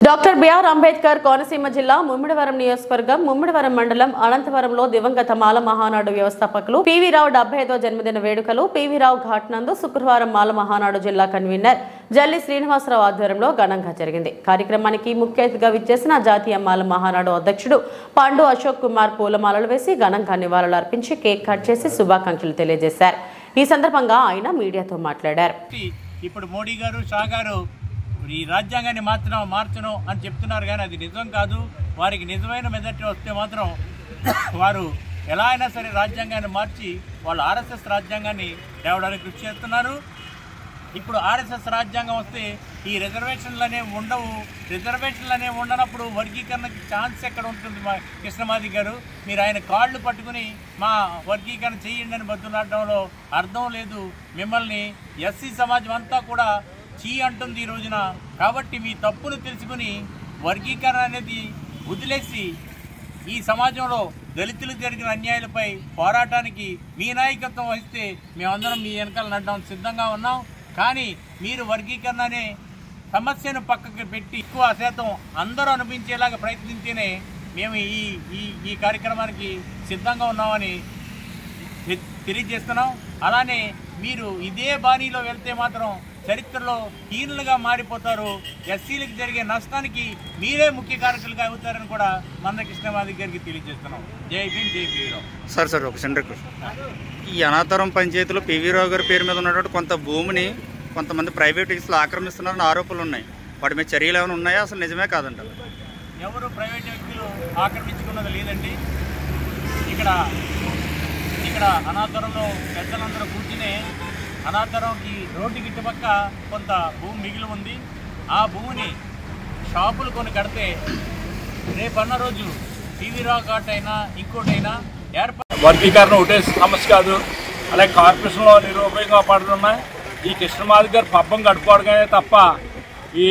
Doctor BR Ambedkar Konaseema జిల్లా ముమ్మిడివరం నియోజకవర్గం ముమ్మిడివరం మండలం అనంతవరంలో దివంగత మాల మహానాడు వ్యవస్థాపకులు పివి రావు 75వ జన్మదిన వేడుకలు పివి రావు ఘాట్ నందు శుక్రవారం మాల మహానాడు జిల్లా కన్వీనర్ జల్లి శ్రీనివాసరావు ఆధ్వర్యంలో ఘనంగా జరిగింది. కార్యక్రమానికి ముఖ్య అతిథిగా విచ్చేసిన జాతీయ మాల మహానాడు అధ్యక్షుడు పండు అశోక్ కుమార్ పూలమాలలు వేసి ఘనంగా నివాళులు అర్పించి కేక్ కట్ చేసి శుభాకాంక్షలు తెలియజేశారు. ఈ సందర్భంగా ఆయన మీడియాతో మాట్లాడారు. ఇప్పుడు మోడీ గారు షా గారు ఈ రాజ్యాంగాన్ని మార్చను అని చెప్తున్నారు, కానీ అది నిజం కాదు. వారికి నిజమైన మెజారిటీ వస్తే మాత్రం వారు ఎలా అయినా సరే రాజ్యాంగాన్ని మార్చి వాళ్ళు ఆర్ఎస్ఎస్ రాజ్యాంగాన్ని తేవడానికి కృషి చేస్తున్నారు. ఇప్పుడు ఆర్ఎస్ఎస్ రాజ్యాంగం వస్తే ఈ రిజర్వేషన్లు అనేవి ఉండవు. రిజర్వేషన్లు అనేవి ఉండనప్పుడు వర్గీకరణకి ఛాన్స్ ఎక్కడ ఉంటుంది? మా కృష్ణమాది గారు, మీరు ఆయన కాళ్ళు పట్టుకుని మా వర్గీకరణ చేయండి అని బతులాడడంలో అర్థం లేదు. మిమ్మల్ని ఎస్సీ సమాజం అంతా కూడా చీ అంటుంది ఈ రోజున. కాబట్టి మీ తప్పును తెలుసుకుని వర్గీకరణ అనేది వదిలేసి ఈ సమాజంలో దళితులకు జరిగిన అన్యాయాలపై పోరాటానికి మీ నాయకత్వం వహిస్తే మేమందరం మీ వెనకాల నడడానికి సిద్ధంగా ఉన్నాం. కానీ మీరు వర్గీకరణ అనే సమస్యను పక్కకి పెట్టి ఎక్కువ శాతం అందరూ అనిపించేలాగా ప్రయత్నించేనే మేము ఈ కార్యక్రమానికి సిద్ధంగా ఉన్నామని తెలియజేస్తున్నాం. అలానే మీరు ఇదే బాణీలో వెళ్తే మాత్రం చరిత్రలో హీనులుగా మారిపోతారు. ఎస్సీలకు జరిగే నష్టానికి మీరే ముఖ్య కారకులుగా అవుతారని కూడా మంద కృష్ణమాది గారికి తెలియజేస్తున్నాం. జై భీమ్, జై పివి రావు. సార్ ఒక సెంటర్ ఈ అనాథరం పంచాయతీలో పివి రావు గారి పేరు మీద ఉన్నటువంటి కొంత భూమిని కొంతమంది ప్రైవేట్ వ్యక్తులు ఆక్రమిస్తున్నారని ఆరోపణలు ఉన్నాయి. వాటి మీద చర్యలు ఏమైనా ఉన్నాయా? అసలు నిజమే కాదంటారు? ఎవరు ప్రైవేట్ వ్యక్తులు ఆక్రమించుకున్నది లేదండి. ఇక్కడ అనాథరంలో పెద్దలందరూ కూర్చునే అనాథరంకి రోడ్డుకి ఇటుపక్క కొంత భూమి మిగిలి ఉంది. ఆ భూమిని షాపులు కొన్ని కడితే రేపన్న రోజు పివి రావు ఘాట్ అయినా ఇంకోటైనా వర్గీకరణ ఒకటే సమస్య కాదు, అలాగే కార్పొరేషన్లో నిరుపయోగంగా పడుతున్నాయి. ఈ కృష్ణమాది గారు పబ్బం గడుపుకోవడమే తప్ప ఈ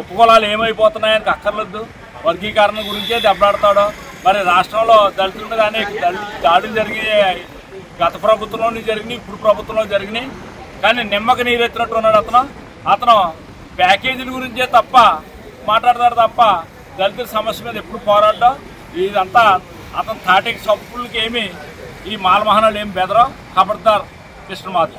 ఉపకులాలు ఏమైపోతున్నాయని అక్కర్లేదు. వర్గీకరణ గురించే దెబ్బలాడతాడు. మరి రాష్ట్రంలో దళితుల మీద అనేక దాడులు జరిగినాయి. గత ప్రభుత్వంలోనే జరిగినాయి, ఇప్పుడు ప్రభుత్వంలో జరిగినాయి. కానీ నిమ్మకి నీరెత్తినట్టు ఉన్నాడు అతను ప్యాకేజీల గురించే తప్ప మాట్లాడతాడు తప్ప దళితుల సమస్య మీద ఎప్పుడు పోరాడడం. ఇదంతా అతను తాటికి సప్పులకి ఏమి ఈ మాల మహానాడు ఏమి బెదరో ఖబర్దార్ కృష్ణమాది.